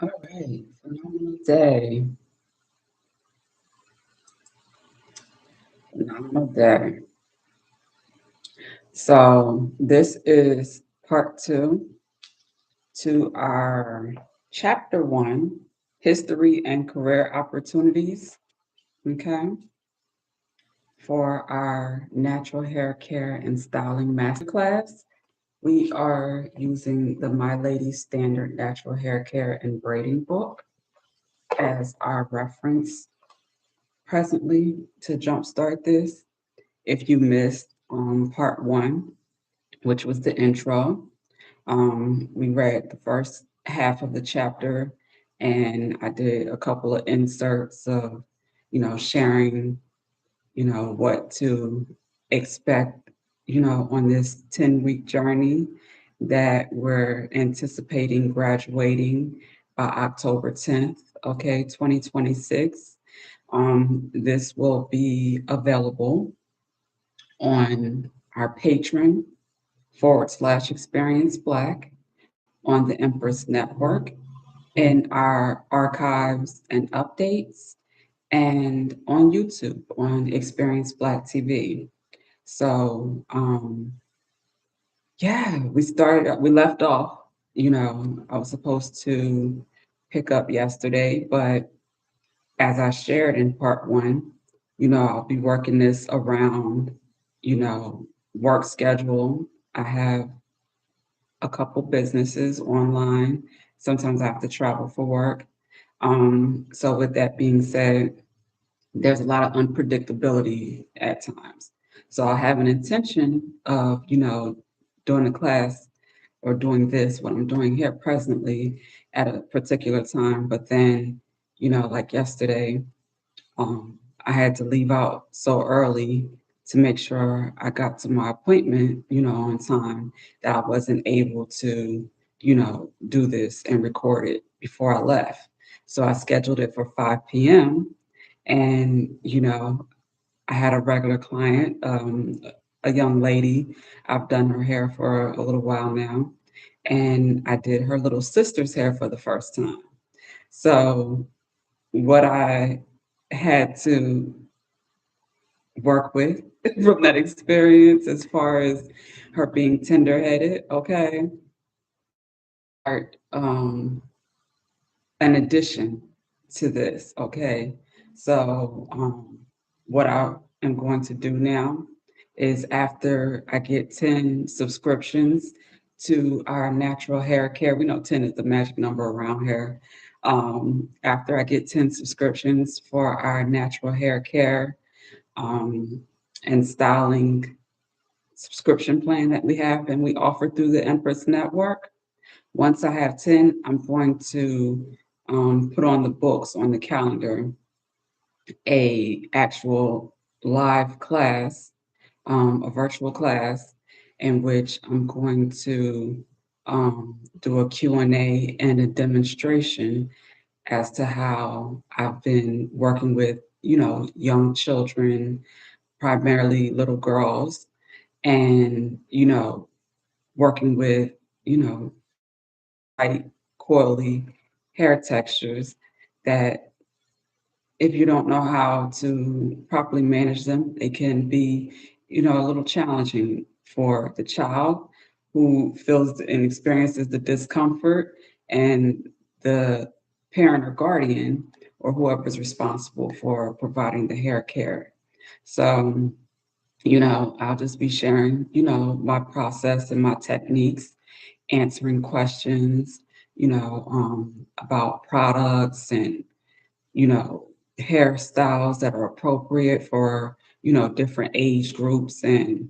All right, phenomenal day. Phenomenal day. So, this is part two to our chapter one, history and career opportunities. Okay, for our natural hair care and styling masterclass, we are using the My Lady Standard Natural Hair Care and Braiding book as our reference presently to jumpstart this. If you missed part one, which was the intro, we read the first half of the chapter, and I did a couple of inserts of, sharing, what to expect, on this 10-week journey that we're anticipating graduating by October 10th, okay, 2026. This will be available on our Patreon /Experience Black on the Empress Network, in our archives and updates, and on YouTube on Experience Black TV. So, yeah, we left off, I was supposed to pick up yesterday, but as I shared in part one, I'll be working this around, work schedule. I have a couple businesses online. Sometimes I have to travel for work. So with that being said, there's a lot of unpredictability at times. So I have an intention of, doing a class or doing this, what I'm doing here presently at a particular time. But then, like yesterday, I had to leave out so early to make sure I got to my appointment, on time, that I wasn't able to, do this and record it before I left. So I scheduled it for 5 p.m. And, I had a regular client, a young lady. I've done her hair for a little while now. And I did her little sister's hair for the first time. So what I had to work with from that experience as far as her being tender-headed, okay? Art, an addition to this, okay? So, what I am going to do now is after I get 10 subscriptions to our natural hair care, we know 10 is the magic number around here. After I get 10 subscriptions for our natural hair care, um, and styling subscription plan that we have and we offer through the Empress Network. Once I have 10, I'm going to put on the books on the calendar a actual live class, a virtual class in which I'm going to do a Q&A and a demonstration as to how I've been working with, young children, primarily little girls, and, working with, light, coily hair textures that if you don't know how to properly manage them, they can be, a little challenging for the child who feels and experiences the discomfort, and the parent or guardian or whoever is responsible for providing the hair care. So, I'll just be sharing, my process and my techniques, answering questions, about products and, hairstyles that are appropriate for, different age groups and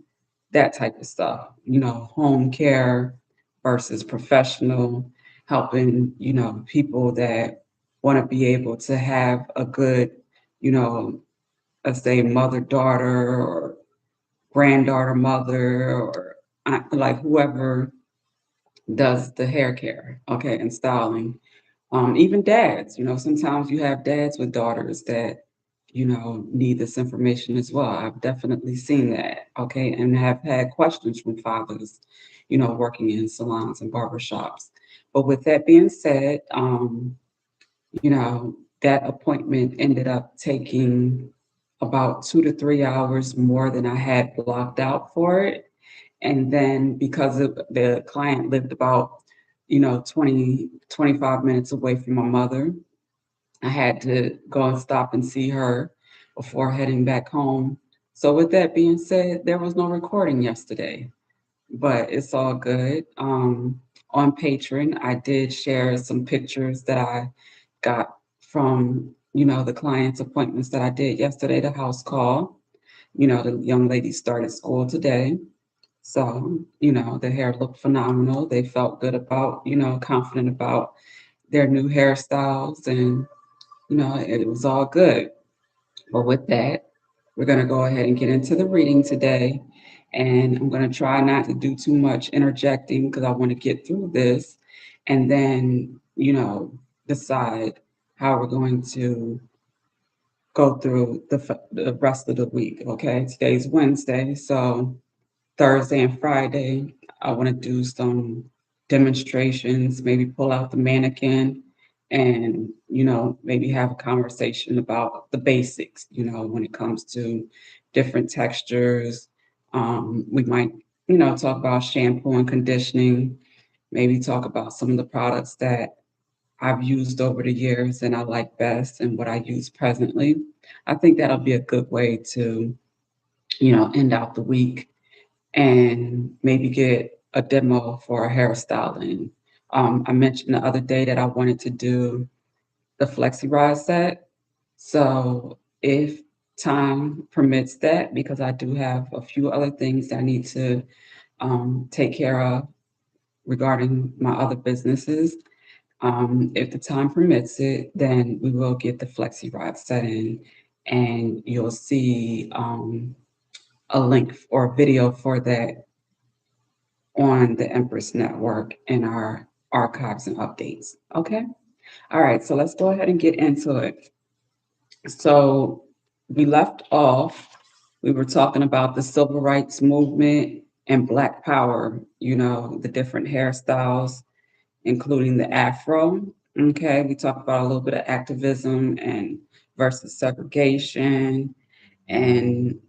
that type of stuff, home care versus professional, helping, people that want to be able to have a good, you know, let's say mother daughter or granddaughter mother or like whoever does the hair care, okay, and styling. Even dads, sometimes you have dads with daughters that, need this information as well. I've definitely seen that, okay, and have had questions from fathers, working in salons and barbershops. But with that being said, that appointment ended up taking about 2 to 3 hours more than I had blocked out for it. And then because of the client lived about, 20, 25 minutes away from my mother, I had to go and stop and see her before heading back home. So with that being said, there was no recording yesterday, but it's all good. On Patreon, I did share some pictures that I got from, the client's appointments that I did yesterday, the house call. The young lady started school today. So, the hair looked phenomenal. They felt good about, confident about their new hairstyles, and, it was all good. But with that, we're going to go ahead and get into the reading today. And I'm going to try not to do too much interjecting because I want to get through this and then, decide how we're going to go through the rest of the week. Okay. Today's Wednesday. So Thursday and Friday, I want to do some demonstrations, maybe pull out the mannequin and, maybe have a conversation about the basics, when it comes to different textures. We might, talk about shampoo and conditioning, maybe talk about some of the products that I've used over the years and I like best and what I use presently. I think that'll be a good way to, end out the week and maybe get a demo for a hairstyling. I mentioned the other day that I wanted to do the flexi rod set. So if time permits that, because I do have a few other things that I need to take care of regarding my other businesses. If the time permits it, then we will get the flexi rod set in, and you'll see a link or a video for that on the Empress Network in our archives and updates. Okay. All right. So let's go ahead and get into it. So we left off, we were talking about the civil rights movement and Black Power, the different hairstyles, including the Afro. Okay. We talked about a little bit of activism and versus segregation, and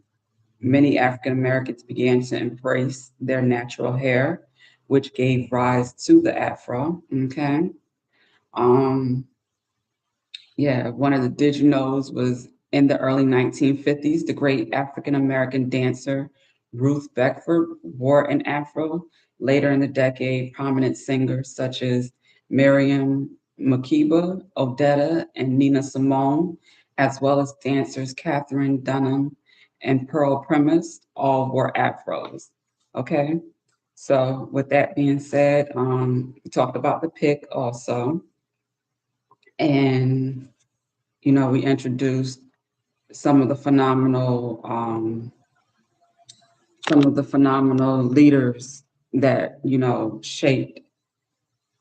many African Americans began to embrace their natural hair, which gave rise to the Afro. Okay. Um, yeah, one of the did you knows was in the early 1950s, the great African American dancer Ruth Beckford wore an Afro. Later in the decade, prominent singers such as Miriam Makeba, Odetta, and Nina Simone, as well as dancers Catherine Dunham and Pearl Primus, all wore Afros. Okay, so with that being said, we talked about the pick also, and we introduced some of the phenomenal leaders that shaped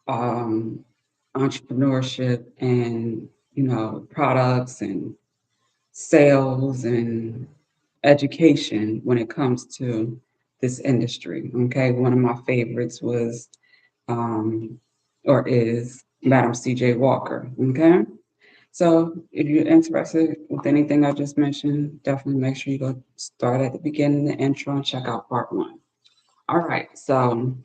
um, entrepreneurship and products and sales and education when it comes to this industry. Okay, one of my favorites was um, or is Madam C.J. Walker. Okay. So if you're interested with anything I just mentioned, definitely make sure you go start at the beginning, the intro, and check out part one. All right. So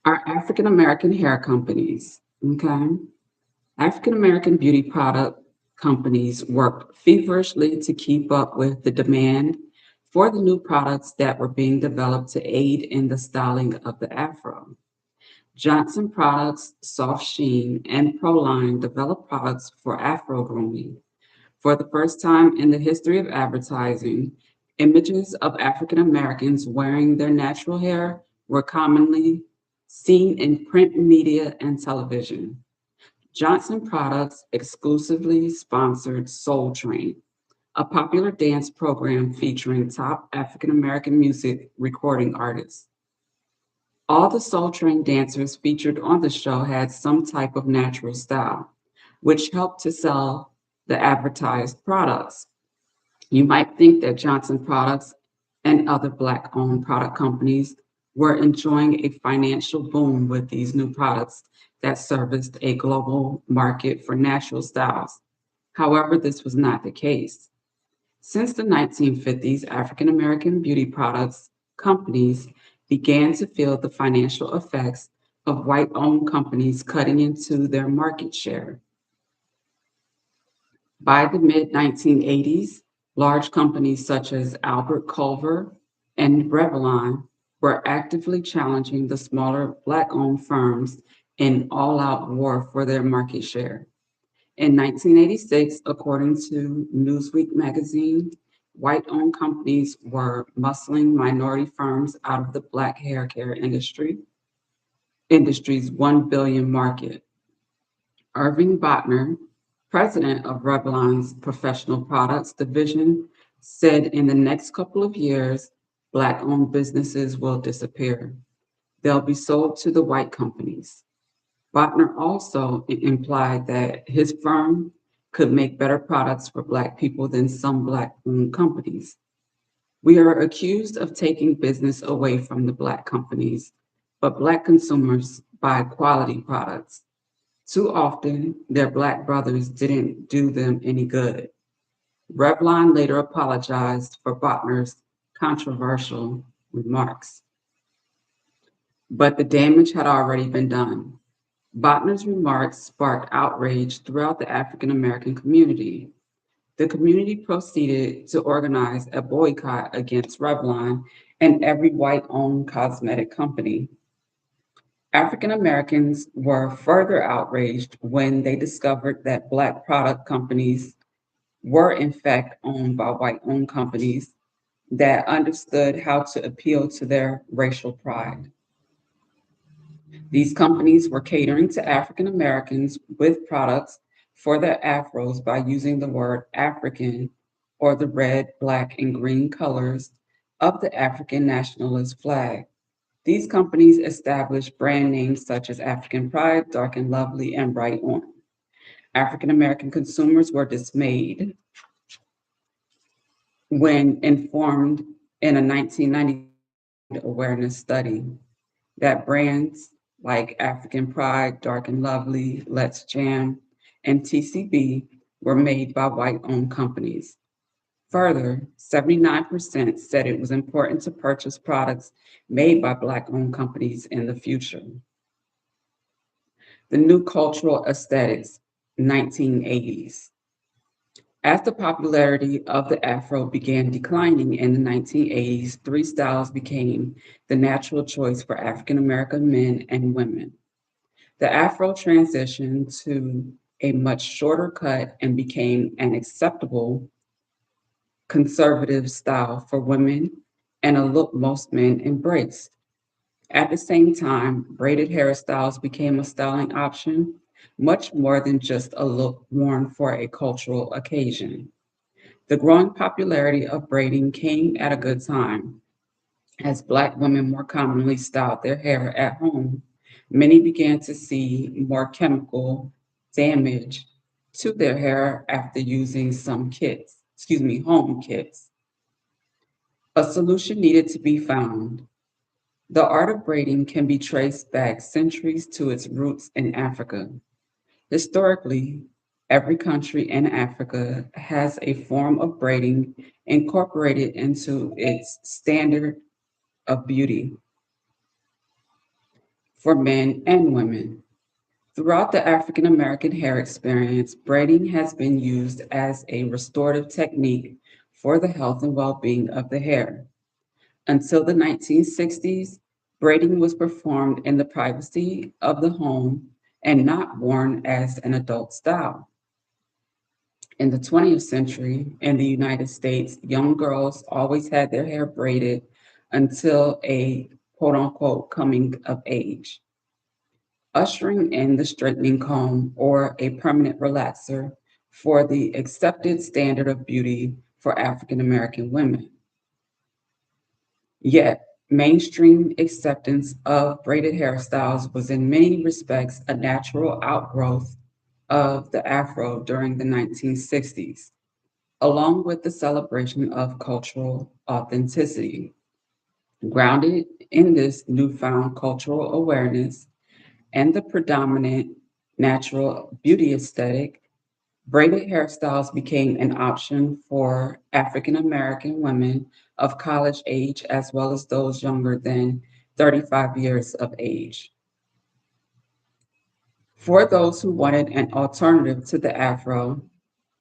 our African American hair companies, okay? African American beauty product companies worked feverishly to keep up with the demand for the new products that were being developed to aid in the styling of the afro. Johnson Products, Soft Sheen, and Proline developed products for afro grooming. For the first time in the history of advertising, images of African Americans wearing their natural hair were commonly seen in print media and television. Johnson Products exclusively sponsored Soul Train, a popular dance program featuring top African American music recording artists. All the Soul Train dancers featured on the show had some type of natural style, which helped to sell the advertised products. You might think that Johnson Products and other Black owned product companies were enjoying a financial boom with these new products that serviced a global market for natural styles. However, this was not the case. Since the 1950s, African American beauty products companies began to feel the financial effects of white owned companies cutting into their market share. By the mid 1980s, large companies such as Albert Culver and Revlon were actively challenging the smaller Black owned firms in all out war for their market share. In 1986, according to Newsweek magazine, white owned companies were muscling minority firms out of the Black hair care industry's $1 billion market. Irving Botner, president of Revlon's professional products division, said in the next couple of years, Black owned businesses will disappear. They'll be sold to the white companies. Botner also implied that his firm could make better products for Black people than some Black owned companies. We are accused of taking business away from the Black companies, but Black consumers buy quality products. Too often, their Black brothers didn't do them any good. Revlon later apologized for Botner's controversial remarks, but the damage had already been done. Botner's remarks sparked outrage throughout the African American community. The community proceeded to organize a boycott against Revlon and every white owned cosmetic company. African Americans were further outraged when they discovered that Black product companies were, in fact, owned by white owned companies that understood how to appeal to their racial pride. These companies were catering to African Americans with products for their afros by using the word African or the red, black, and green colors of the African nationalist flag. These companies established brand names such as African Pride, Dark and Lovely, and Bright Orange. African American consumers were dismayed when informed in a 1993 awareness study that brands like African Pride, Dark and Lovely, Let's Jam, and TCB were made by white owned companies. Further, 79% said it was important to purchase products made by Black owned companies in the future. The new cultural aesthetics, 1980s. As the popularity of the Afro began declining in the 1980s, three styles became the natural choice for African American men and women. The Afro transitioned to a much shorter cut and became an acceptable conservative style for women and a look most men embraced. At the same time, braided hairstyles became a styling option, much more than just a look worn for a cultural occasion. The growing popularity of braiding came at a good time. As Black women more commonly styled their hair at home, many began to see more chemical damage to their hair after using home kits. A solution needed to be found. The art of braiding can be traced back centuries to its roots in Africa. Historically, every country in Africa has a form of braiding incorporated into its standard of beauty for men and women. Throughout the African American hair experience, braiding has been used as a restorative technique for the health and well being of the hair. Until the 1960s, braiding was performed in the privacy of the home and not worn as an adult style. In the 20th century, in the United States, young girls always had their hair braided until a quote unquote coming of age. Ushering in the straightening comb or a permanent relaxer for the accepted standard of beauty for African American women. Yet, mainstream acceptance of braided hairstyles was in many respects a natural outgrowth of the Afro during the 1960s, along with the celebration of cultural authenticity. Grounded in this newfound cultural awareness and the predominant natural beauty aesthetic, braided hairstyles became an option for African American women of college age as well as those younger than 35 years of age. For those who wanted an alternative to the afro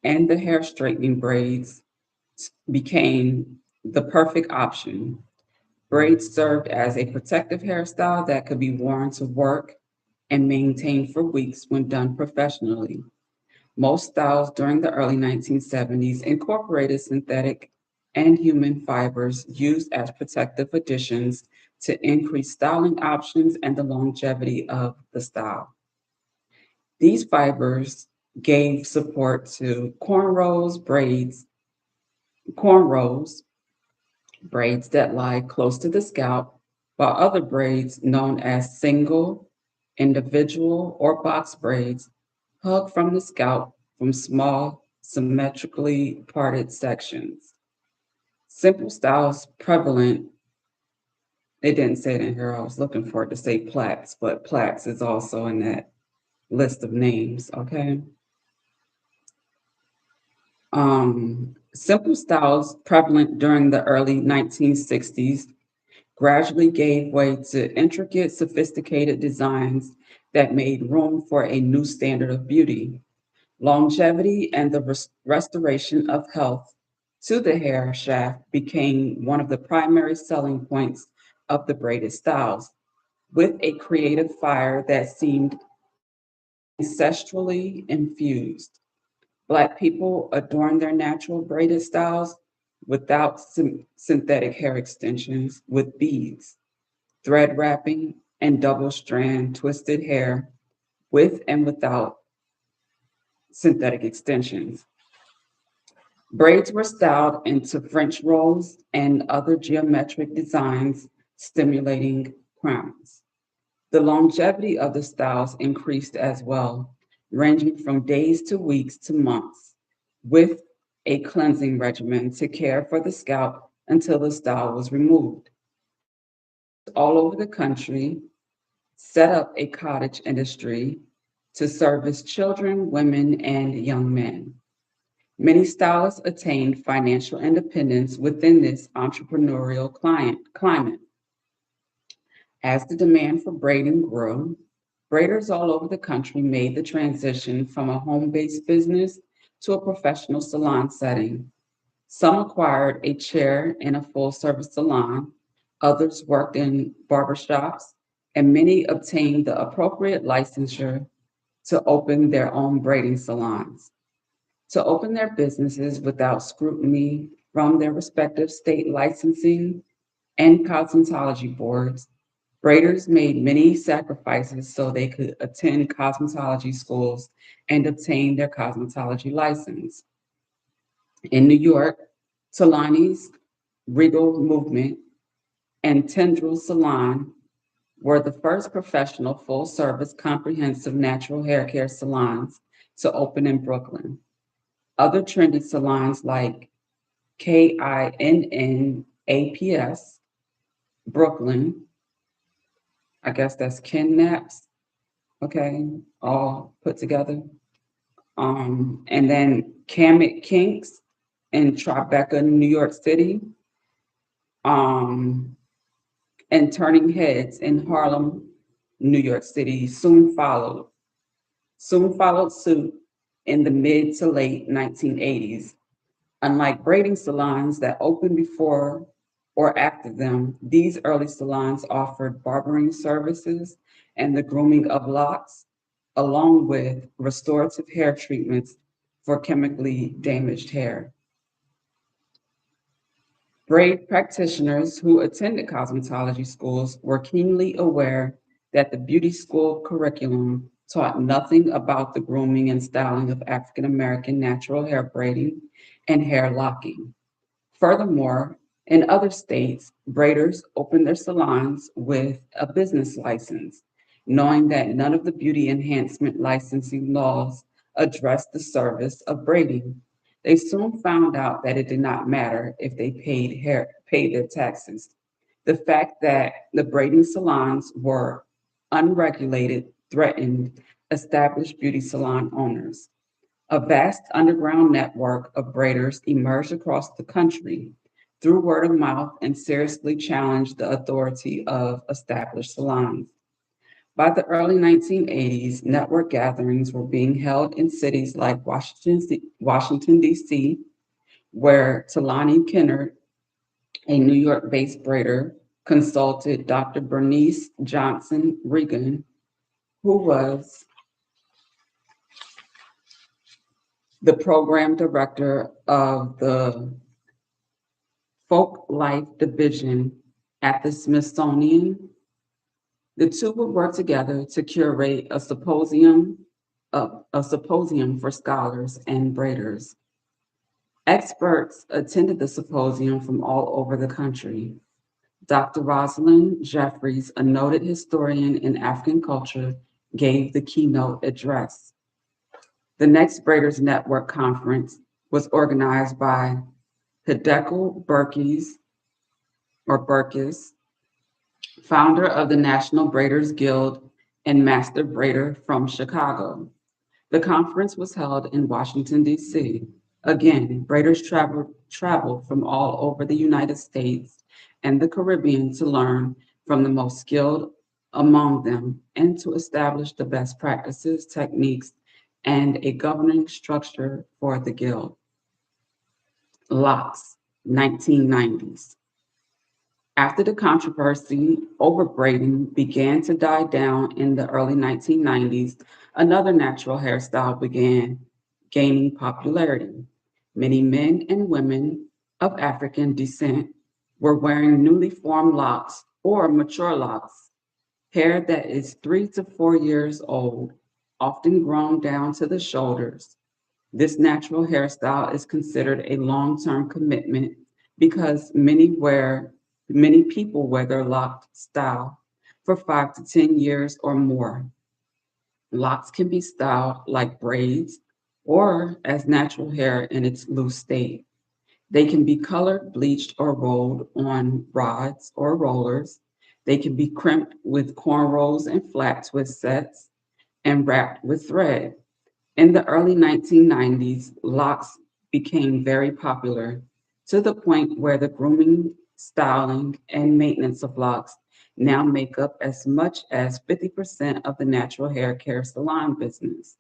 and the hair straightening braids became the perfect option. Braids served as a protective hairstyle that could be worn to work and maintained for weeks when done professionally. Most styles during the early 1970s incorporated synthetic and human fibers used as protective additions to increase styling options and the longevity of the style. These fibers gave support to cornrows, braids that lie close to the scalp, while other braids, known as single, individual, or box braids, hug from the scalp from small, symmetrically parted sections. Simple styles prevalent, they didn't say it in here, I was looking for it to say plaits, but plaits is also in that list of names, okay? Simple styles prevalent during the early 1960s gradually gave way to intricate, sophisticated designs that made room for a new standard of beauty. Longevity and the restoration of health to the hair shaft became one of the primary selling points of the braided styles, with a creative fire that seemed ancestrally infused. Black people adorn their natural braided styles without synthetic hair extensions with beads, thread wrapping, and double strand twisted hair with and without synthetic extensions. Braids were styled into French rolls and other geometric designs, stimulating crowns. The longevity of the styles increased as well, ranging from days to weeks to months, with a cleansing regimen to care for the scalp until the style was removed. All over the country set up a cottage industry to service children, women, and young men. Many stylists attained financial independence within this entrepreneurial climate. As the demand for braiding grew, braiders all over the country made the transition from a home based business to a professional salon setting. Some acquired a chair in a full service salon, others worked in barbershops, and many obtained the appropriate licensure to open their own braiding salons. To open their businesses without scrutiny from their respective state licensing and cosmetology boards, braiders made many sacrifices so they could attend cosmetology schools and obtain their cosmetology license. In New York, Talani's Regal Movement and Tendril Salon were the first professional full service comprehensive natural hair care salons to open in Brooklyn. Other trendy salons like KINNAPS, Brooklyn, I guess that's Kidnaps, okay, all put together. And then Kamek Kinks in Tribeca, New York City, um, and Turning Heads in Harlem, New York City soon followed suit in the mid to late 1980s. Unlike braiding salons that opened before or after them, these early salons offered barbering services and the grooming of locks, along with restorative hair treatments for chemically damaged hair. Braid practitioners who attended cosmetology schools were keenly aware that the beauty school curriculum taught nothing about the grooming and styling of African American natural hair braiding and hair locking. Furthermore, in other states, braiders opened their salons with a business license, knowing that none of the beauty enhancement licensing laws addressed the service of braiding. They soon found out that it did not matter if they paid their taxes. The fact that the braiding salons were unregulated threatened established beauty salon owners. A vast underground network of braiders emerged across the country through word of mouth and seriously challenged the authority of established salons. By the early 1980s, network gatherings were being held in cities like Washington, D.C., where Talani Kennard, a New York based braider, consulted Dr. Bernice Johnson Regan, who was the program director of the Folk Life Division at the Smithsonian. The two would work together to curate a symposium for scholars and braiders. Experts attended the symposium from all over the country. Dr. Rosalind Jeffries, a noted historian in African culture, gave the keynote address. The next Braiders Network conference was organized by Hideko Burkis, founder of the National Braiders Guild and master braider from Chicago. The conference was held in Washington, D.C. Again, braiders traveled from all over the United States and the Caribbean to learn from the most skilled among them and to establish the best practices, techniques, and a governing structure for the Guild. Locks, 1990s. After the controversy over braiding began to die down in the early 1990s, another natural hairstyle began gaining popularity. Many men and women of African descent were wearing newly formed locks or mature locks, hair that is 3 to 4 years old, often grown down to the shoulders. This natural hairstyle is considered a long-term commitment because many people wear their locked style for 5 to 10 years or more. Locks can be styled like braids or as natural hair in its loose state. They can be colored, bleached, or rolled on rods or rollers. They can be crimped with cornrows and flat twist sets and wrapped with thread. In the early 1990s, locks became very popular to the point where the grooming, styling, and maintenance of locks now make up as much as 50% of the natural hair care salon business.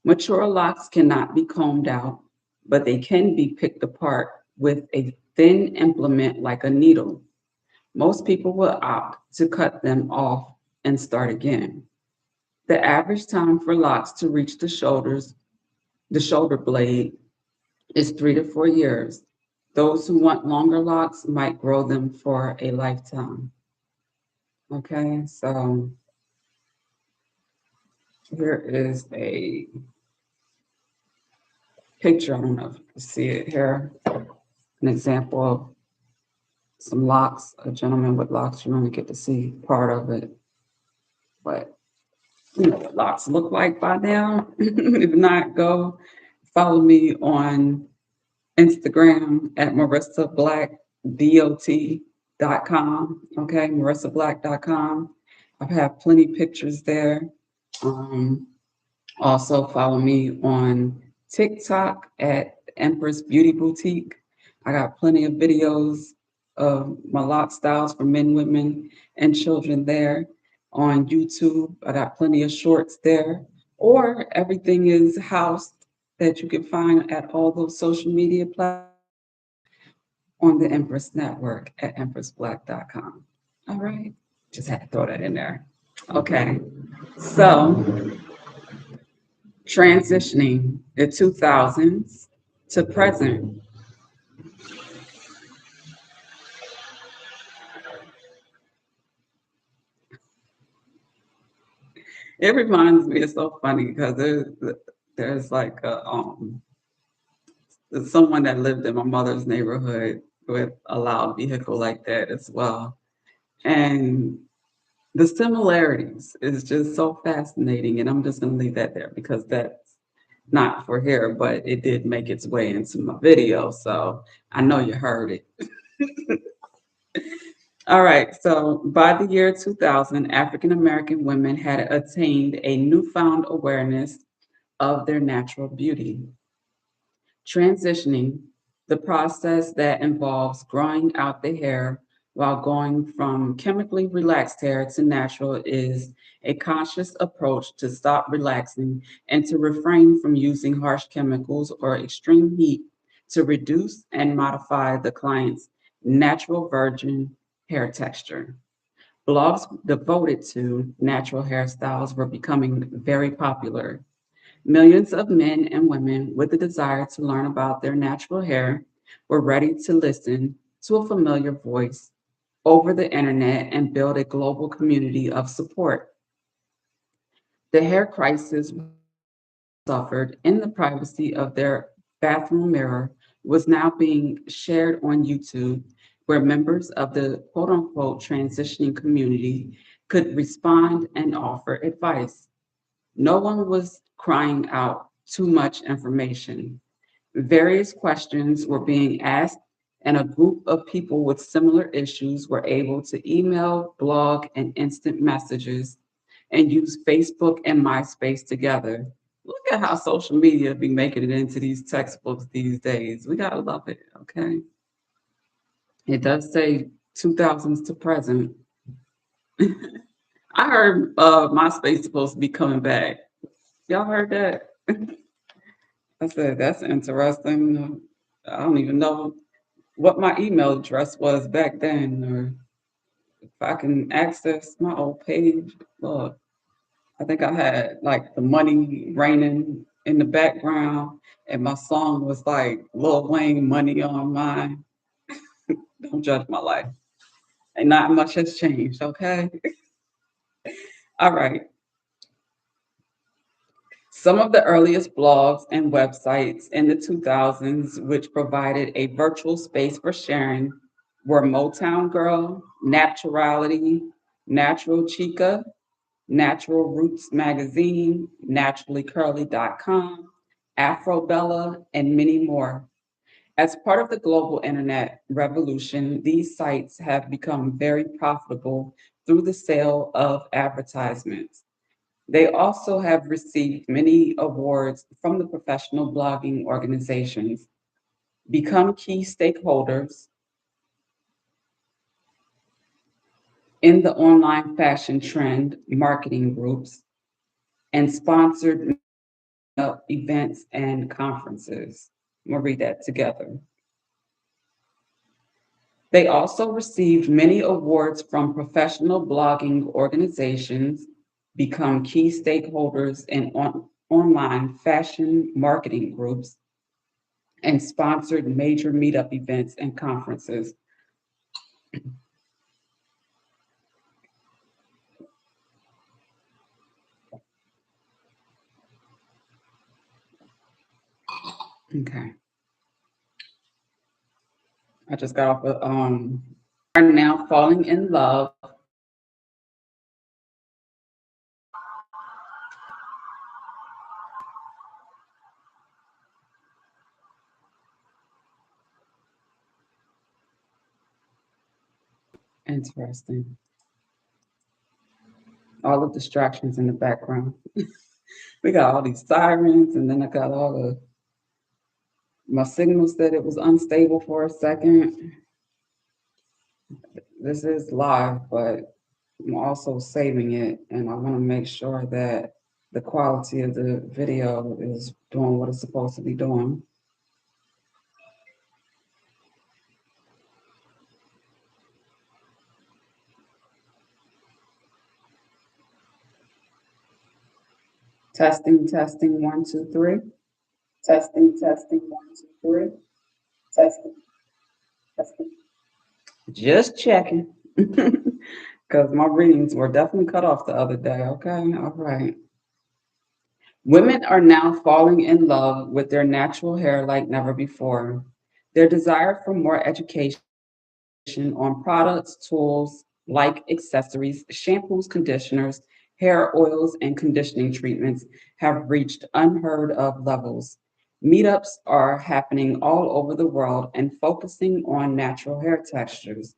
Mature locks cannot be combed out, but they can be picked apart with a thin implement like a needle. Most people will opt to cut them off and start again. The average time for locks to reach the shoulder blade, is 3 to 4 years. Those who want longer locks might grow them for a lifetime. Okay, so here is a picture. I don't know if you can see it here. An example of some locks. A gentleman with locks. You only get to see part of it, but you know what locks look like by now. If not, go follow me on Instagram at marissablackdot.com. Okay, marissablack.com. I have plenty of pictures there. Um, Also follow me on TikTok at Empress Beauty Boutique. I got plenty of videos of my lock styles for men, women, and children there. On YouTube, I got plenty of shorts there. Or everything is housed that you can find at all those social media platforms on the Empress Network at empressblack.com. All right, just had to throw that in there. Okay, so transitioning the 2000s to present. It reminds me, it's so funny because there's like someone that lived in my mother's neighborhood with a loud vehicle like that as well. And the similarities is just so fascinating. And I'm just going to leave that there because that's not for here, but it did make its way into my video. So I know you heard it. All right. So by the year 2000, African American women had attained a newfound awareness of their natural beauty. Transitioning, the process that involves growing out the hair while going from chemically relaxed hair to natural, is a conscious approach to stop relaxing and to refrain from using harsh chemicals or extreme heat to reduce and modify the client's natural virgin hair texture. Blogs devoted to natural hairstyles were becoming very popular. Millions of men and women with the desire to learn about their natural hair were ready to listen to a familiar voice over the internet and build a global community of support. The hair crisis suffered in the privacy of their bathroom mirror was now being shared on YouTube, where members of the quote unquote transitioning community could respond and offer advice. No one was crying out too much information. Various questions were being asked, and a group of people with similar issues were able to email, blog, and instant messages and use Facebook and MySpace together. Look at how social media be making it into these textbooks these days. We gotta love it, okay? It does say 2000s to present. I heard MySpace supposed to be coming back. Y'all heard that? I said, that's interesting. I don't even know what my email address was back then, or if I can access my old page. Look, I think I had like the money raining in the background, and my song was like Lil Wayne, Money on Mine. Don't judge my life. And not much has changed, okay? All right. Some of the earliest blogs and websites in the 2000s, which provided a virtual space for sharing, were Motown Girl, Naturality, Natural Chica, Natural Roots Magazine, naturallycurly.com, Afrobella, and many more. As part of the global internet revolution, these sites have become very profitable through the sale of advertisements. They also have received many awards from the professional blogging organizations, become key stakeholders in the online fashion trend marketing groups, and sponsored events and conferences. We'll read that together. They also received many awards from professional blogging organizations, become key stakeholders in online fashion marketing groups, and sponsored major meetup events and conferences. Okay. I just got off of are now falling in love. Interesting. All the distractions in the background. We got all these sirens, and then I got all the my signal said it was unstable for a second. This is live, but I'm also saving it, and I want to make sure that the quality of the video is doing what it's supposed to be doing. Testing, testing, one, two, three. Testing, testing, one, two, three. Testing, testing. Just checking. Because my readings were definitely cut off the other day. Okay, all right. Women are now falling in love with their natural hair like never before. Their desire for more education on products, tools like accessories, shampoos, conditioners, hair oils, and conditioning treatments have reached unheard of levels. Meetups are happening all over the world and focusing on natural hair textures.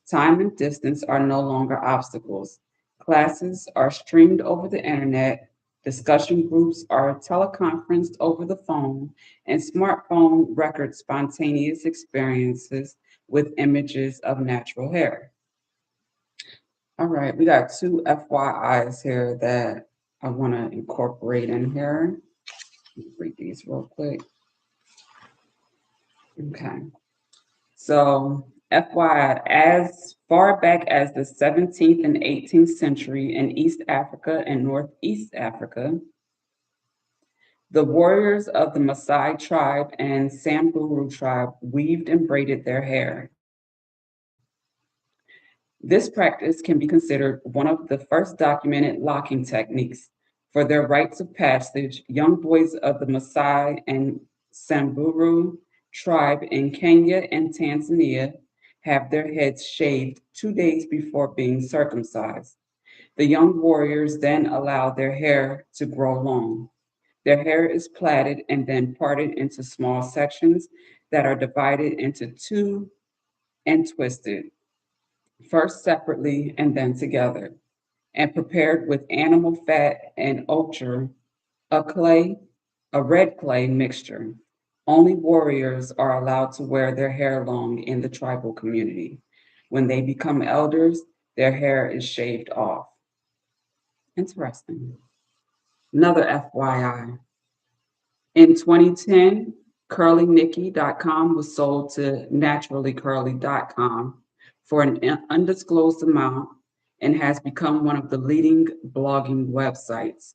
Time and distance are no longer obstacles. Classes are streamed over the internet, discussion groups are teleconferenced over the phone, and smartphone record spontaneous experiences with images of natural hair. All right, we got two FYIs here that I want to incorporate in here. Let me read these real quick. Okay. So, FYI, as far back as the 17th and 18th century in East Africa and Northeast Africa, the warriors of the Maasai tribe and Samburu tribe weaved and braided their hair. This practice can be considered one of the first documented locking techniques. For their rites of passage, young boys of the Maasai and Samburu tribe in Kenya and Tanzania have their heads shaved 2 days before being circumcised. The young warriors then allow their hair to grow long. Their hair is plaited and then parted into small sections that are divided into two and twisted, first separately and then together, and prepared with animal fat and ochre, a clay, a red clay mixture. Only warriors are allowed to wear their hair long in the tribal community. When they become elders, their hair is shaved off. Interesting. Another FYI. In 2010, curlynikki.com was sold to naturallycurly.com for an undisclosed amount and has become one of the leading blogging websites.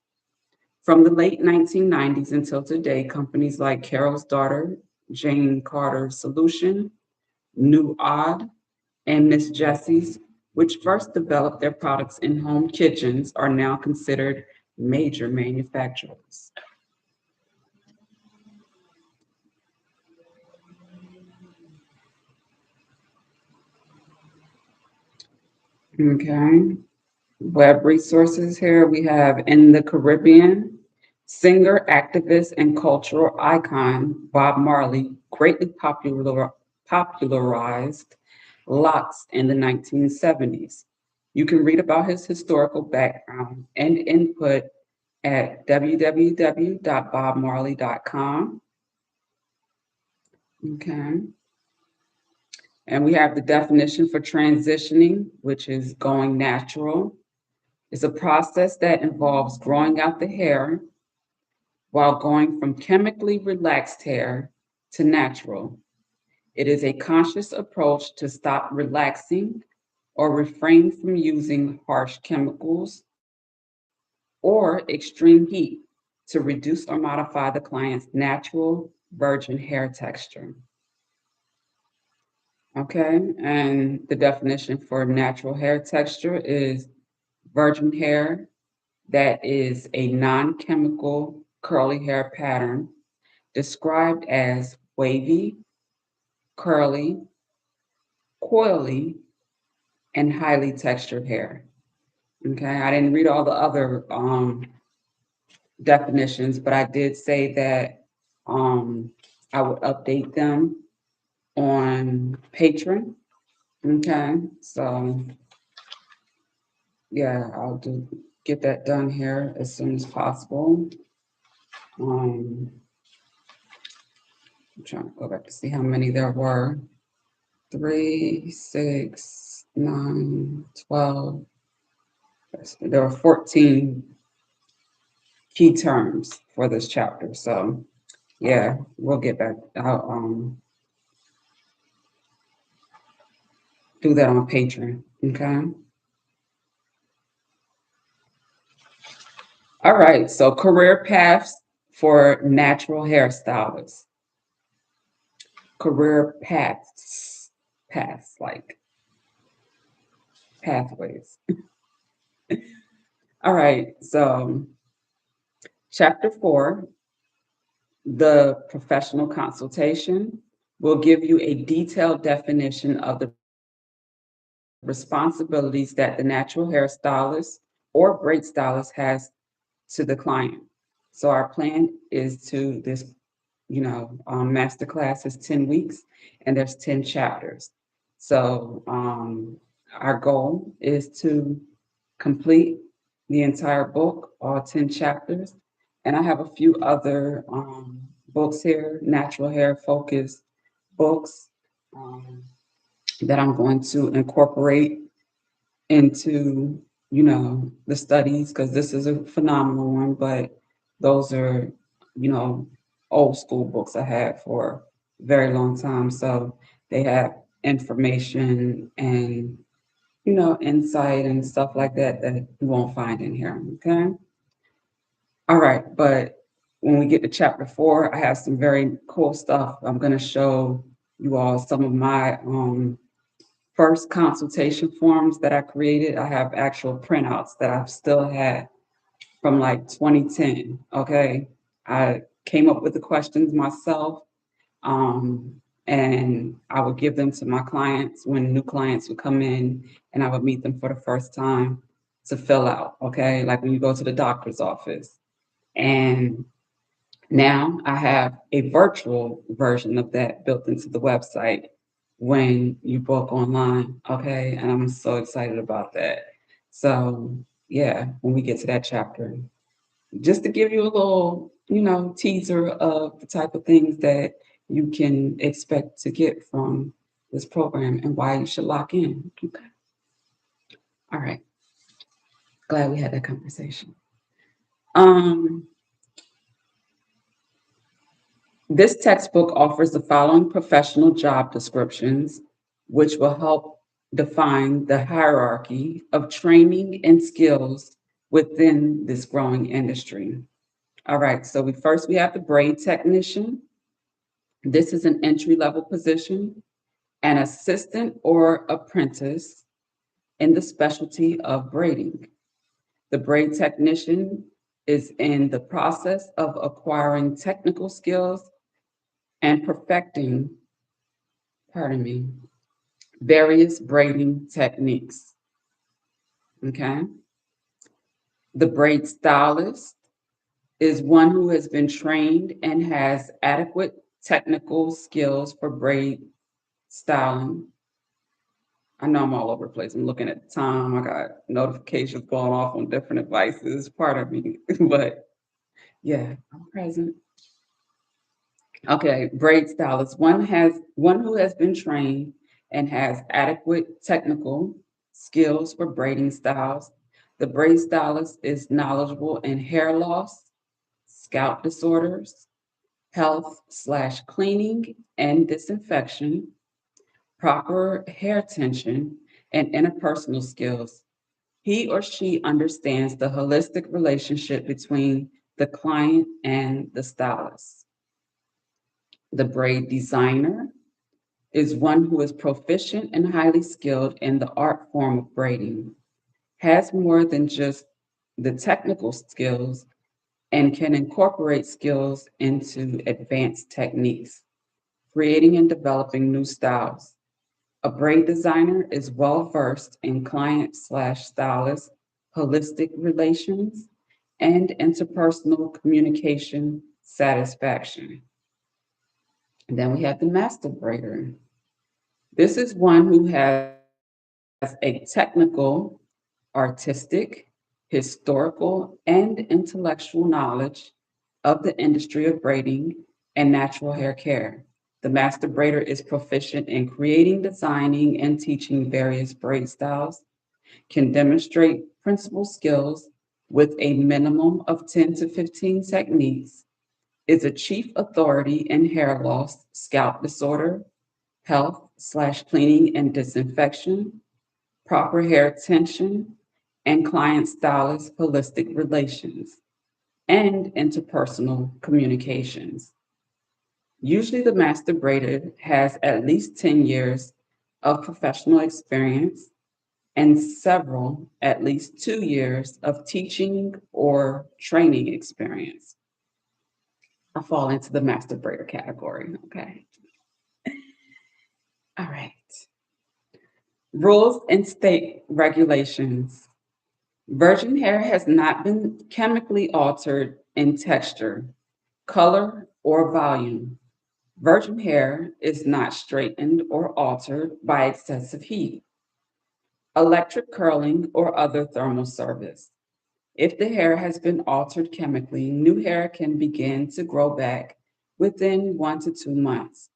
From the late 1990s until today, companies like Carol's Daughter, Jane Carter Solution, New Odd, and Miss Jessie's, which first developed their products in home kitchens, are now considered major manufacturers. Okay. Web resources here we have in the Caribbean, singer, activist, and cultural icon Bob Marley greatly popularized locks in the 1970s. You can read about his historical background and input at www.bobmarley.com. Okay. And we have the definition for transitioning, which is going natural. It's a process that involves growing out the hair while going from chemically relaxed hair to natural. It is a conscious approach to stop relaxing or refrain from using harsh chemicals or extreme heat to reduce or modify the client's natural virgin hair texture. Okay, and the definition for natural hair texture is virgin hair that is a non-chemical curly hair pattern described as wavy, curly, coily, and highly textured hair. Okay, I didn't read all the other definitions, but I did say that I would update them on Patreon. Okay, so yeah, I'll get that done here as soon as possible. Um, I'm trying to go back to see how many there were. 3, 6, 9, 12. There were 14 key terms for this chapter. So yeah, we'll get back. I'll do that on Patreon. Okay. All right. So career paths for natural hairstylists. Career paths like pathways. All right. So chapter 4, the professional consultation, will give you a detailed definition of the responsibilities that the natural hairstylist or braid stylist has to the client. So our plan is to this, masterclass is 10 weeks and there's 10 chapters. So our goal is to complete the entire book, all 10 chapters. And I have a few other books here, natural hair focused books um, that I'm going to incorporate into, the studies because this is a phenomenal one, but those are, you know, old school books I had for a very long time. So they have information and, insight and stuff like that that you won't find in here. Okay. All right. But when we get to chapter 4, I have some very cool stuff. I'm going to show you all some of my first consultation forms that I created. I have actual printouts that I've still had from like 2010. Okay. I came up with the questions myself. And I would give them to my clients when new clients would come in and I would meet them for the first time to fill out. Okay. Like when you go to the doctor's office. And now I have a virtual version of that built into the website when you book online. Okay. And I'm so excited about that. So, yeah, when we get to that chapter, just to give you a little, teaser of the type of things that you can expect to get from this program and why you should lock in. Okay. All right. Glad we had that conversation. Um, This textbook offers the following professional job descriptions, which will help define the hierarchy of training and skills within this growing industry. All right, so we have the braid technician. This is an entry level position, an assistant or apprentice in the specialty of braiding. The braid technician is in the process of acquiring technical skills and perfecting, pardon me, various braiding techniques. Okay. The braid stylist is one who has been trained and has adequate technical skills for braid styling. I know I'm all over the place. I'm looking at the time. I got notifications going off on different devices. Pardon me, but yeah, I'm present. Okay, braid stylist. One who has been trained and has adequate technical skills for braiding styles. The braid stylist is knowledgeable in hair loss, scalp disorders, health/cleaning and disinfection, proper hair tension, and interpersonal skills. He or she understands the holistic relationship between the client and the stylist. The braid designer is one who is proficient and highly skilled in the art form of braiding, has more than just the technical skills, and can incorporate skills into advanced techniques, creating and developing new styles. A braid designer is well versed in client/stylist holistic relations and interpersonal communication satisfaction. And then we have the master braider. This is one who has a technical, artistic, historical, and intellectual knowledge of the industry of braiding and natural hair care. The master braider is proficient in creating, designing, and teaching various braid styles, can demonstrate principal skills with a minimum of 10 to 15 techniques, is a chief authority in hair loss, scalp disorder, health/cleaning and disinfection, proper hair tension, and client stylist holistic relations, and interpersonal communications. Usually, the master braider has at least 10 years of professional experience and several, at least 2 years of teaching or training experience. I fall into the master braider category. Okay. All right. Rules and state regulations. Virgin hair has not been chemically altered in texture, color, or volume. Virgin hair is not straightened or altered by excessive heat, electric curling, or other thermal service. If the hair has been altered chemically, new hair can begin to grow back within 1 to 2 months.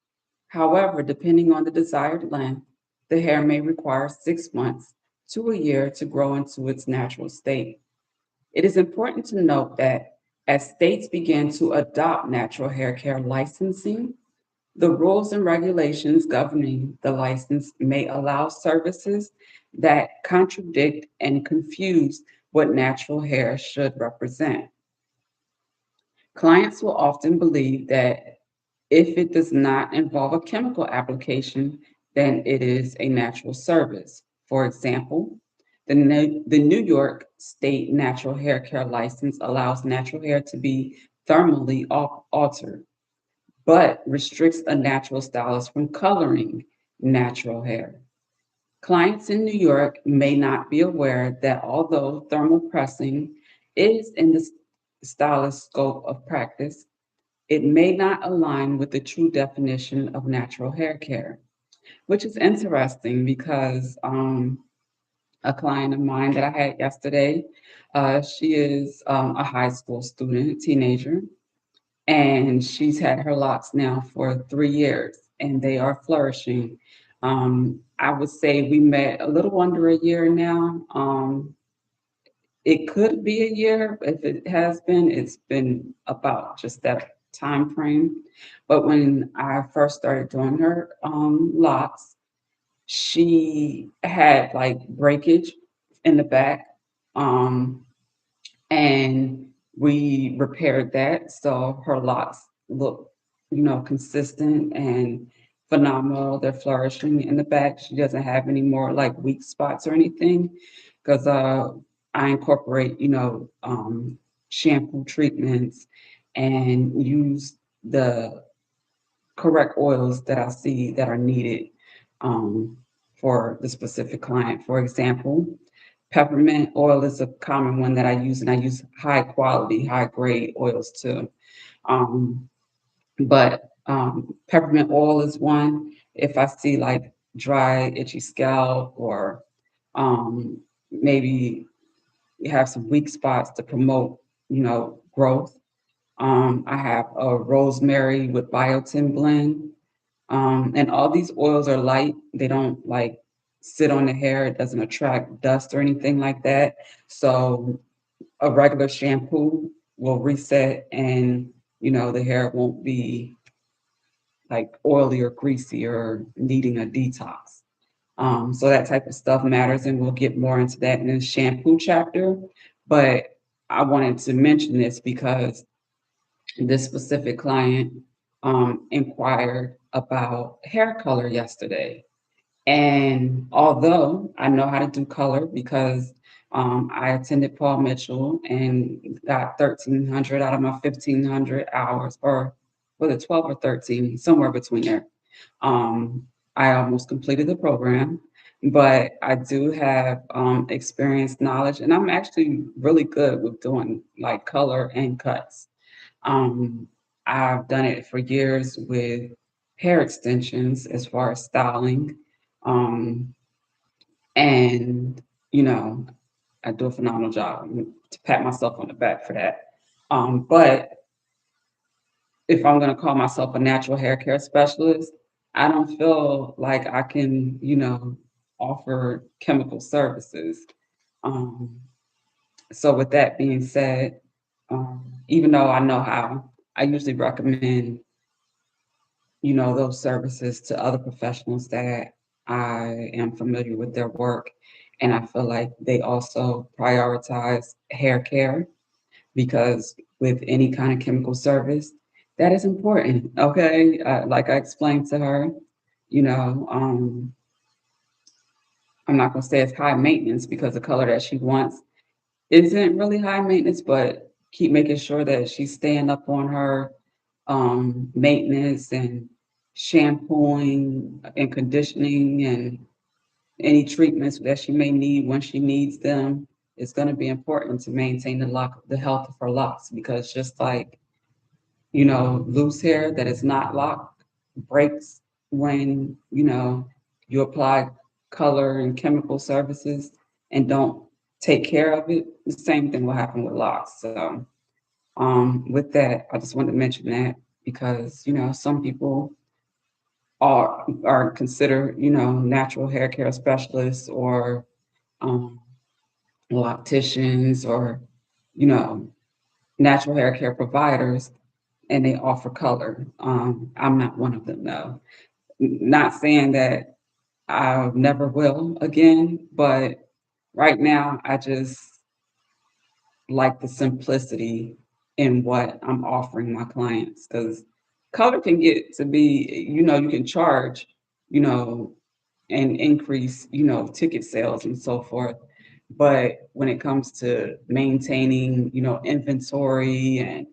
However, depending on the desired length, the hair may require 6 months to a year to grow into its natural state. It is important to note that as states begin to adopt natural hair care licensing, the rules and regulations governing the license may allow services that contradict and confuse what natural hair should represent. Clients will often believe that if it does not involve a chemical application, then it is a natural service. For example, the New York State Natural Hair Care License allows natural hair to be thermally altered, but restricts a natural stylist from coloring natural hair. Clients in New York may not be aware that although thermal pressing is in the stylist's scope of practice, it may not align with the true definition of natural hair care, which is interesting because a client of mine that I had yesterday, she is a high school student, teenager, and she's had her locks now for 3 years and they are flourishing. I would say we met a little under a year now. It could be a year. If it has been, it's been about just that time frame. But when I first started doing her locks, she had like breakage in the back. Um, and we repaired that. So her locks look, consistent and phenomenal. They're flourishing in the back. She doesn't have any more like weak spots or anything because I incorporate, shampoo treatments and use the correct oils that I see that are needed um, for the specific client. For example, peppermint oil is a common one that I use, and I use high quality, high grade oils too. Um, but peppermint oil is one. If I see like dry, itchy scalp, or maybe you have some weak spots to promote, growth. I have a rosemary with biotin blend. And all these oils are light. They don't like sit on the hair. It doesn't attract dust or anything like that. So a regular shampoo will reset and, the hair won't be like oily or greasy or needing a detox. So that type of stuff matters, and we'll get more into that in the shampoo chapter. But I wanted to mention this because this specific client inquired about hair color yesterday. And although I know how to do color because I attended Paul Mitchell and got 1,300 out of my 1,500 hours, or was it 12 or 13, somewhere between there. Um, I almost completed the program, but I do have experience, knowledge, and I'm actually really good with doing like color and cuts. Um, I've done it for years with hair extensions as far as styling. Um, and, you know, I do a phenomenal job to pat myself on the back for that. But if I'm going to call myself a natural hair care specialist, I don't feel like I can, offer chemical services. Um, so with that being said, even though I know how, I usually recommend those services to other professionals that I am familiar with their work. And I feel like they also prioritize hair care because with any kind of chemical service, that is important. Okay. Like I explained to her, you know, um, I'm not going to say it's high maintenance because the color that she wants isn't really high maintenance, but keep making sure that she's staying up on her maintenance and shampooing and conditioning and any treatments that she may need when she needs them. It's going to be important to maintain the health of her locks because just like loose hair that is not locked, breaks when, you apply color and chemical services and don't take care of it. The same thing will happen with locks. So with that, I just wanted to mention that because, some people are considered, natural hair care specialists or um, locticians or, you know, natural hair care providers, and they offer color. I'm not one of them, though. Not saying that I never will again, but right now I just like the simplicity in what I'm offering my clients because color can get to be, you can charge, you know, and increase, ticket sales and so forth. But when it comes to maintaining, inventory and,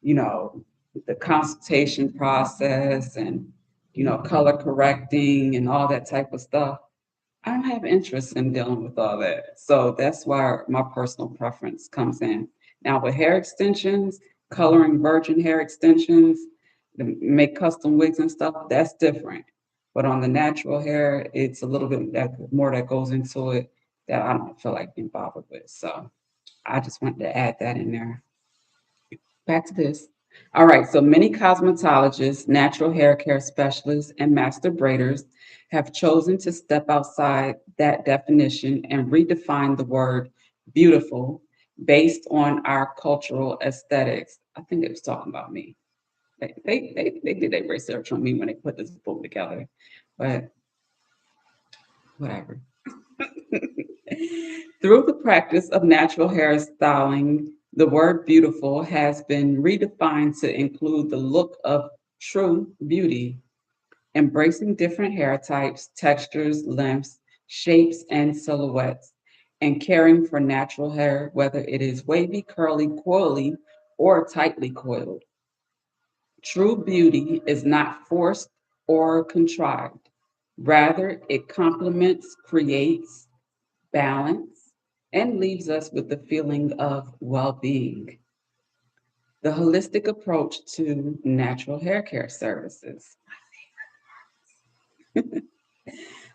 you know, the consultation process and, color correcting and all that type of stuff, I don't have interest in dealing with all that. So that's where my personal preference comes in. Now, with hair extensions, coloring virgin hair extensions, to make custom wigs and stuff, that's different. But on the natural hair, it's a little bit more that goes into it that I don't feel like being bothered with. So I just wanted to add that in there. Back to this. All right, so many cosmetologists, natural hair care specialists, and master braiders have chosen to step outside that definition and redefine the word beautiful based on our cultural aesthetics. I think they was talking about me. They did their research on me when they put this book together, but whatever. Through the practice of natural hair styling, the word beautiful has been redefined to include the look of true beauty, embracing different hair types, textures, lengths, shapes, and silhouettes, and caring for natural hair, whether it is wavy, curly, coily, or tightly coiled. True beauty is not forced or contrived. Rather, it complements, creates, balance, and leaves us with the feeling of well being. The holistic approach to natural hair care services.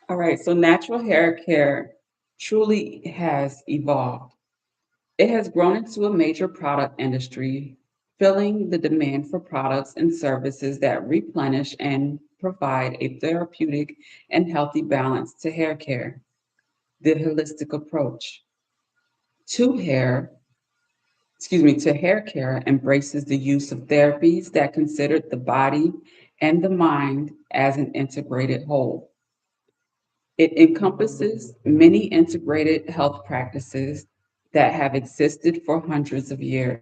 All right, so natural hair care truly has evolved. It has grown into a major product industry, filling the demand for products and services that replenish and provide a therapeutic and healthy balance to hair care. The holistic approach to hair care embraces the use of therapies that consider the body and the mind as an integrated whole. It encompasses many integrated health practices that have existed for hundreds of years.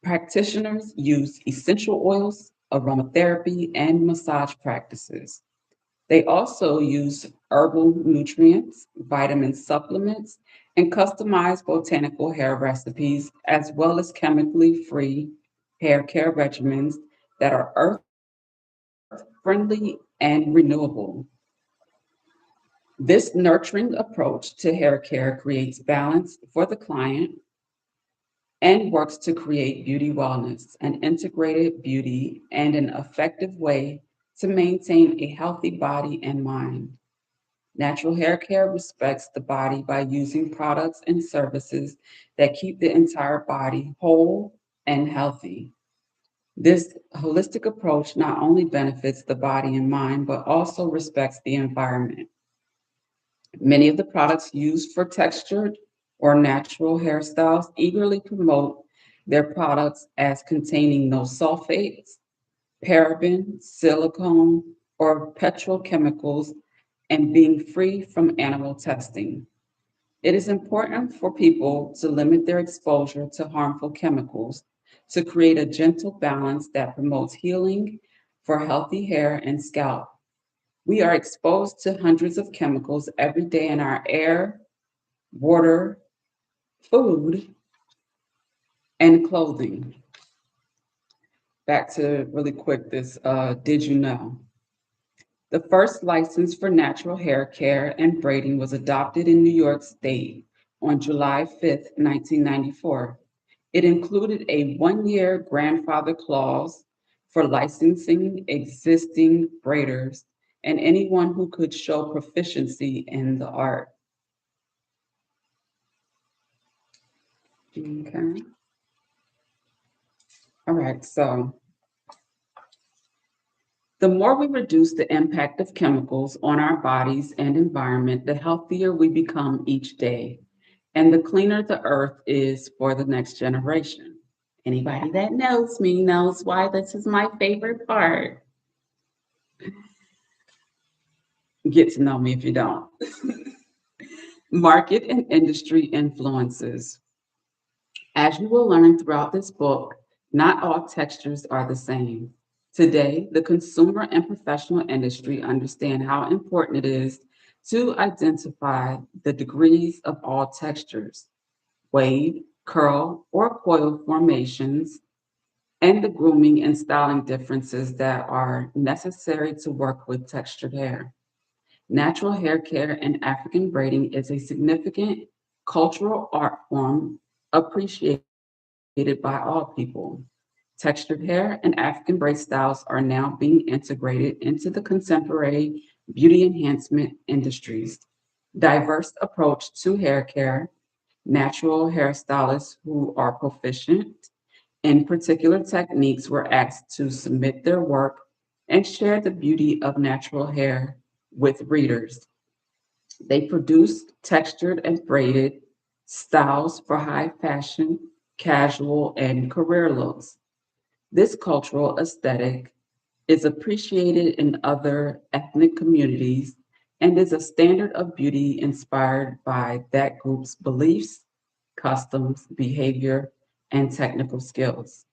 Practitioners use essential oils, aromatherapy, and massage practices. They also use herbal nutrients, vitamin supplements, and customized botanical hair recipes, as well as chemically free hair care regimens that are earth friendly and renewable. This nurturing approach to hair care creates balance for the client and works to create beauty wellness, an integrated beauty, and an effective way to maintain a healthy body and mind. Natural hair care respects the body by using products and services that keep the entire body whole and healthy. This holistic approach not only benefits the body and mind, but also respects the environment. Many of the products used for textured or natural hairstyles eagerly promote their products as containing no sulfates, paraben, silicone, or petrochemicals and being free from animal testing. It is important for people to limit their exposure to harmful chemicals to create a gentle balance that promotes healing for healthy hair and scalp. We are exposed to hundreds of chemicals every day in our air, water, food, and clothing. Back to really quick this did you know? The first license for natural hair care and braiding was adopted in New York State on July 5th, 1994. It included a 1 year grandfather clause for licensing existing braiders and anyone who could show proficiency in the art. Okay. All right. So the more we reduce the impact of chemicals on our bodies and environment, the healthier we become each day, and the cleaner the earth is for the next generation. Anybody that knows me knows why this is my favorite part. Get to know me if you don't. Market and industry influences. As you will learn throughout this book, not all textures are the same. Today, the consumer and professional industry understand how important it is to identify the degrees of all textures, wave, curl, or coil formations, and the grooming and styling differences that are necessary to work with textured hair. Natural hair care and African braiding is a significant cultural art form appreciated by all people. Textured hair and African braid styles are now being integrated into the contemporary beauty enhancement industries. Diverse approach to hair care, natural hairstylists who are proficient in particular techniques were asked to submit their work and share the beauty of natural hair with readers. They produced textured and braided styles for high fashion, casual, and career looks. This cultural aesthetic is appreciated in other ethnic communities and is a standard of beauty inspired by that group's beliefs, customs, behavior, and technical skills.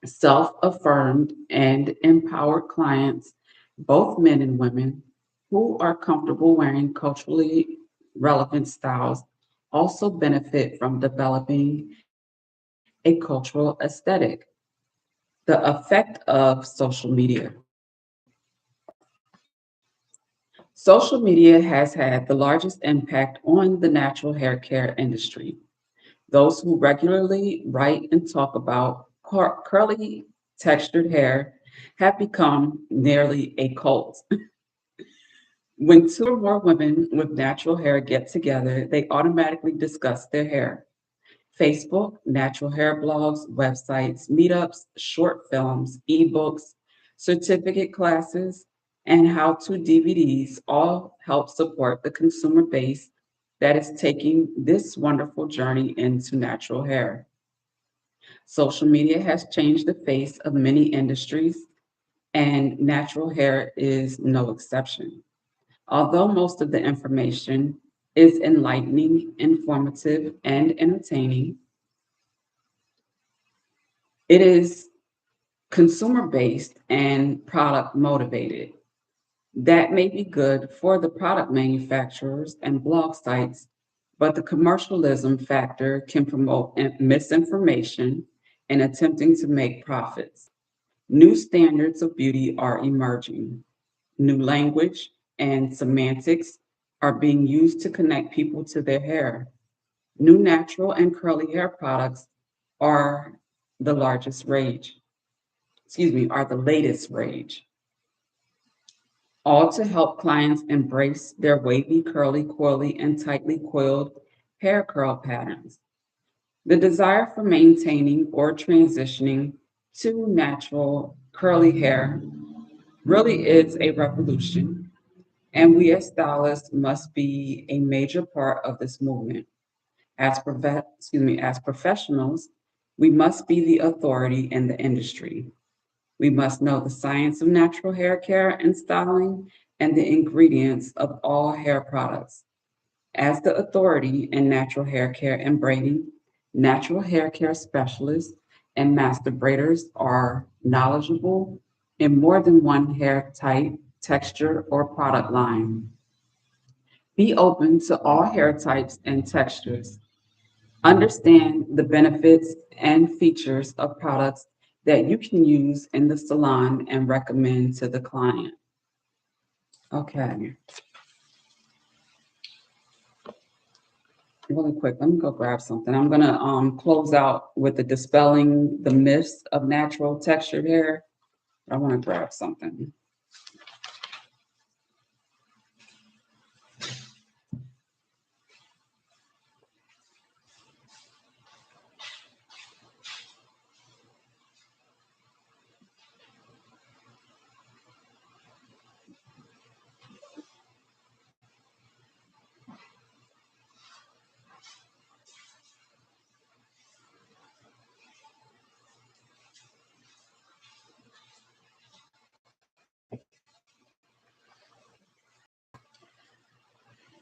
Self affirmed and empowered clients, both men and women, who are comfortable wearing culturally relevant styles, also benefit from developing a cultural aesthetic. The effect of social media. Social media has had the largest impact on the natural hair care industry. Those who regularly write and talk about curly, textured hair have become nearly a cult. When two or more women with natural hair get together, they automatically discuss their hair. Facebook, natural hair blogs, websites, meetups, short films, ebooks, certificate classes, and how to DVDs all help support the consumer base that is taking this wonderful journey into natural hair. Social media has changed the face of many industries, and natural hair is no exception. Although most of the information is enlightening, informative, and entertaining, it is consumer based and product motivated. That may be good for the product manufacturers and blog sites, but the commercialism factor can promote misinformation and attempting to make profits. New standards of beauty are emerging. New language and semantics are being used to connect people to their hair. New natural and curly hair products are the largest rage, are the latest rage, all to help clients embrace their wavy, curly, coily, and tightly coiled hair curl patterns. The desire for maintaining or transitioning to natural curly hair really is a revolution, and we as stylists must be a major part of this movement. As professionals, we must be the authority in the industry. We must know the science of natural hair care and styling and the ingredients of all hair products. As the authority in natural hair care and braiding, natural hair care specialists and master braiders are knowledgeable in more than one hair type, texture, or product line. Be open to all hair types and textures. Understand the benefits and features of products that you can use in the salon and recommend to the client. Okay. really quick, let me go grab something. I'm gonna close out with the dispelling the myths of natural textured hair. I want to grab something.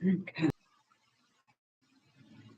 Okay.